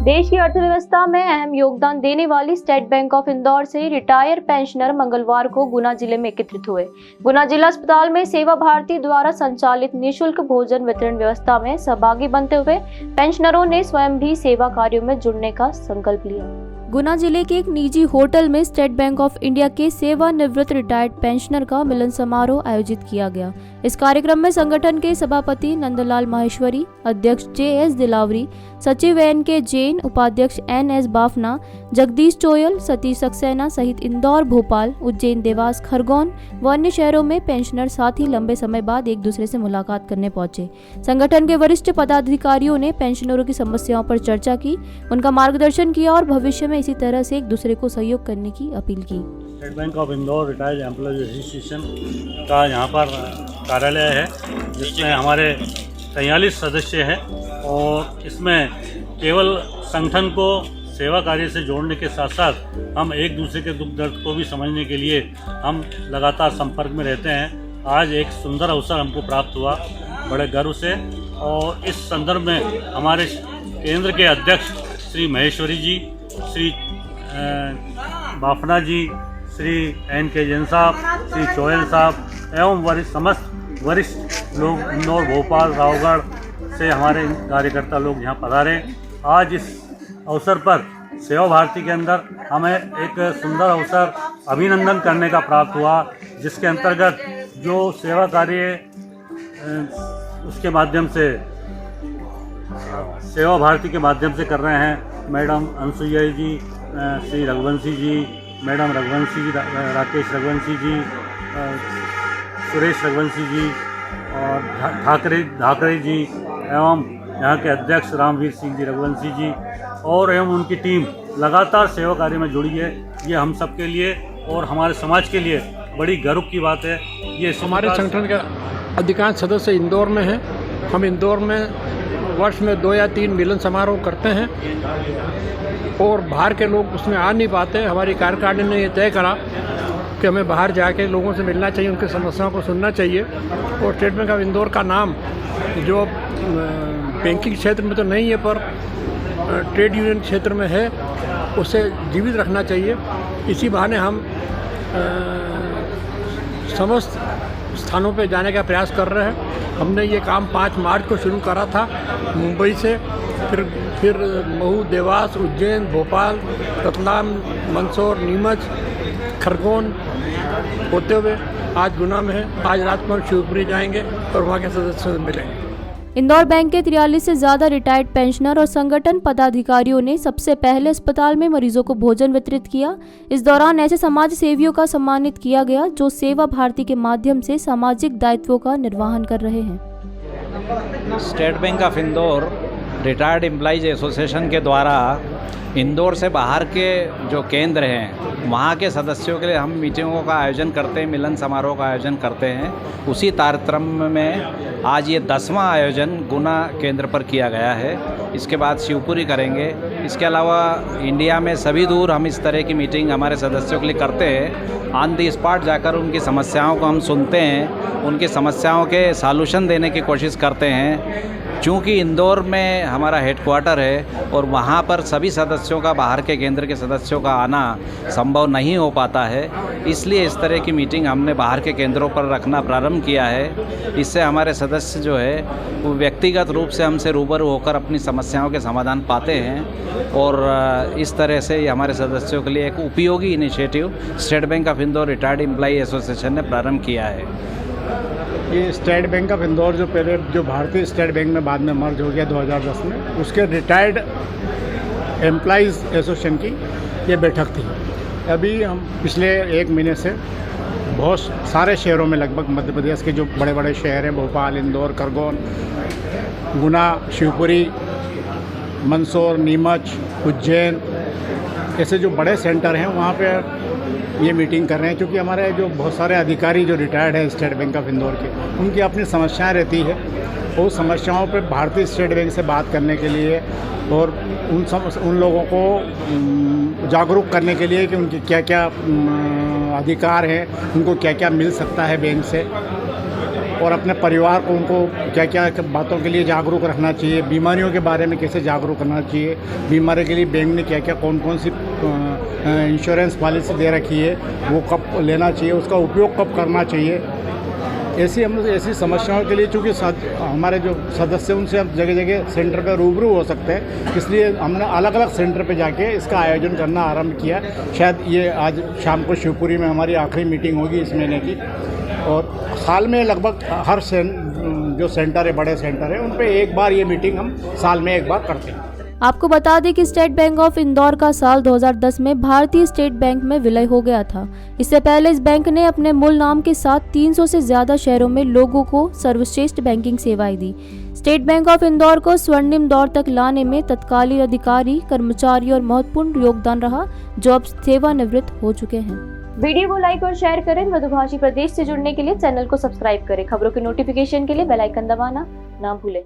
देश की अर्थव्यवस्था में अहम योगदान देने वाली स्टेट बैंक ऑफ इंदौर से रिटायर पेंशनर मंगलवार को गुना जिले में एकत्रित हुए। गुना जिला अस्पताल में सेवा भारती द्वारा संचालित निःशुल्क भोजन वितरण व्यवस्था में सहभागी बनते हुए पेंशनरों ने स्वयं भी सेवा कार्यों में जुड़ने का संकल्प लिया। गुना जिले के एक निजी होटल में स्टेट बैंक ऑफ इंडिया के सेवानिवृत्त रिटायर्ड पेंशनर का मिलन समारोह आयोजित किया गया। इस कार्यक्रम में संगठन के सभापति नंदलाल माहेश्वरी, अध्यक्ष JS दिलावरी, सचिव NK जैन, उपाध्यक्ष NS बाफना, जगदीश चोयल, सतीश सक्सेना सहित इंदौर, भोपाल, उज्जैन, देवास, खरगोन व अन्य शहरों में पेंशनर साथी लंबे समय बाद एक दूसरे से मुलाकात करने पहुंचे। संगठन के वरिष्ठ पदाधिकारियों ने पेंशनरों की समस्याओं पर चर्चा की, उनका मार्गदर्शन किया और भविष्य में इसी तरह से एक दूसरे को सहयोग करने की अपील की। State Bank of Indore retired employees association का यहाँ पर कार्यालय है, जिसमें हमारे 43 सदस्य हैं और इसमें केवल संगठन को सेवा कार्य से जोड़ने के साथ साथ हम एक दूसरे के दुख दर्द को भी समझने के लिए हम लगातार संपर्क में रहते हैं। आज एक सुंदर अवसर हमको प्राप्त हुआ बड़े गर्व से, और इस संदर्भ में हमारे केंद्र के अध्यक्ष श्री महेश्वरी जी, श्री बाफना जी, श्री NK जैन साहब, श्री चोयल साहब एवं समस्त वरिष्ठ लोग इंदौर, भोपाल, रावगढ़ से हमारे कार्यकर्ता लोग यहाँ पधारे। आज इस अवसर पर सेवा भारती के अंदर हमें एक सुंदर अवसर अभिनंदन करने का प्राप्त हुआ, जिसके अंतर्गत जो सेवा कार्य उसके माध्यम से सेवा भारती के माध्यम से कर रहे हैं मैडम अनसुईया जी, श्री रघुवंशी जी, मैडम रघुवंशी जी, राकेश रघुवंशी जी, सुरेश रघुवंशी जी और ठाकरे जी एवं यहाँ के अध्यक्ष रामवीर सिंह जी रघुवंशी जी और एवं उनकी टीम लगातार सेवा कार्य में जुड़ी है। ये हम सब के लिए और हमारे समाज के लिए बड़ी गर्व की बात है। ये हमारे संगठन के अधिकांश सदस्य इंदौर में हैं। हम इंदौर में वर्ष में 2 या 3 मिलन समारोह करते हैं और बाहर के लोग उसमें आ नहीं पाते। हमारी कार्यकारिणी ने ये तय करा कि हमें बाहर जाके लोगों से मिलना चाहिए, उनकी समस्याओं को सुनना चाहिए। और स्टेट बैंक ऑफ इंदौर का नाम जो बैंकिंग क्षेत्र में तो नहीं है पर ट्रेड यूनियन क्षेत्र में है, उसे जीवित रखना चाहिए। इसी बहाने हम समस्त स्थानों पे जाने का प्रयास कर रहे हैं। हमने ये काम 5 मार्च को शुरू करा था मुंबई से, फिर महू, देवास, उज्जैन, भोपाल, रतलाम, मंदसौर, नीमच, खरगोन होते हुए आज गुना में है। आज रात को हम शिवपुरी जाएंगे और वहाँ के सदस्यों से मिलेंगे। इंदौर बैंक के 43 से ज्यादा रिटायर्ड पेंशनर और संगठन पदाधिकारियों ने सबसे पहले अस्पताल में मरीजों को भोजन वितरित किया। इस दौरान ऐसे समाज सेवियों का सम्मानित किया गया जो सेवा भारती के माध्यम से सामाजिक दायित्वों का निर्वहन कर रहे हैं। State Bank of Indore retired employees association के द्वारा इंदौर से बाहर के जो केंद्र हैं वहाँ के सदस्यों के लिए हम मीटिंगों का आयोजन करते हैं, मिलन समारोह का आयोजन करते हैं। उसी तारतम्य में आज ये 10वां आयोजन गुना केंद्र पर किया गया है। इसके बाद शिवपुरी करेंगे। इसके अलावा इंडिया में सभी दूर हम इस तरह की मीटिंग हमारे सदस्यों के लिए करते हैं। ऑन द स्पॉट जाकर उनकी समस्याओं को हम सुनते हैं, उनकी समस्याओं के सॉल्यूशन देने की कोशिश करते हैं। चूँकि इंदौर में हमारा हेडक्वार्टर है और वहाँ पर सभी सदस्यों का, बाहर के केंद्र के सदस्यों का आना संभव नहीं हो पाता है, इसलिए इस तरह की मीटिंग हमने बाहर के केंद्रों पर रखना प्रारंभ किया है। इससे हमारे सदस्य जो है वो व्यक्तिगत रूप से हमसे रूबरू होकर अपनी समस्याओं के समाधान पाते हैं और इस तरह से ये हमारे सदस्यों के लिए एक उपयोगी initiative State Bank of Indore retired employ association ने प्रारंभ किया है। ये स्टेट बैंक ऑफ इंदौर जो पहले जो भारतीय स्टेट बैंक में बाद में मर्ज हो गया 2010 में, उसके रिटायर्ड एम्प्लॉइज़ एसोसिएशन की ये बैठक थी। अभी हम पिछले 1 महीने से बहुत सारे शहरों में, लगभग मध्य प्रदेश के जो बड़े बड़े शहर हैं, भोपाल, इंदौर, खरगोन, गुना, शिवपुरी, मंदसौर, नीमच, उज्जैन, ऐसे जो बड़े सेंटर हैं वहाँ पे ये मीटिंग कर रहे हैं। क्योंकि हमारे जो बहुत सारे अधिकारी जो रिटायर्ड हैं स्टेट बैंक ऑफ इंदौर के, उनकी अपनी समस्याएं रहती है। वो समस्याओं पे भारतीय स्टेट बैंक से बात करने के लिए और उन लोगों को जागरूक करने के लिए कि उनके क्या क्या अधिकार हैं, उनको क्या क्या मिल सकता है बैंक से, और अपने परिवार को उनको क्या क्या बातों के लिए जागरूक रखना चाहिए, बीमारियों के बारे में कैसे जागरूक करना चाहिए, बीमारी के लिए बैंक ने क्या क्या कौन कौन सी इंश्योरेंस पॉलिसी दे रखी है, वो कब लेना चाहिए, उसका उपयोग कब करना चाहिए। ऐसी समस्याओं के लिए चूँकि हमारे जो सदस्य उनसे हम जगह जगह सेंटर पे रूबरू हो सकते हैं, इसलिए हमने अलग अलग सेंटर पे जाके इसका आयोजन करना आरंभ किया। शायद ये आज शाम को शिवपुरी में हमारी आखिरी मीटिंग होगी इस महीने की, और साल में लगभग हर जो सेंटर है, बड़े सेंटर है, उन पे एक बार ये मीटिंग हम साल में एक बार करते हैं। आपको बता दें कि स्टेट बैंक ऑफ इंदौर का साल 2010 में भारतीय स्टेट बैंक में विलय हो गया था। इससे पहले इस बैंक ने अपने मूल नाम के साथ 300 से ज्यादा शहरों में लोगों को सर्वश्रेष्ठ बैंकिंग सेवाएं दी। स्टेट बैंक ऑफ इंदौर को स्वर्णिम दौर तक लाने में तत्कालीन अधिकारी, कर्मचारी और महत्वपूर्ण योगदान रहा, जो अब सेवानिवृत्त हो चुके हैं। वीडियो को लाइक और शेयर करें। मधुभाषी प्रदेश से जुड़ने के लिए चैनल को सब्सक्राइब करें। खबरों के नोटिफिकेशन के लिए बेल आइकन दबाना ना भूलें।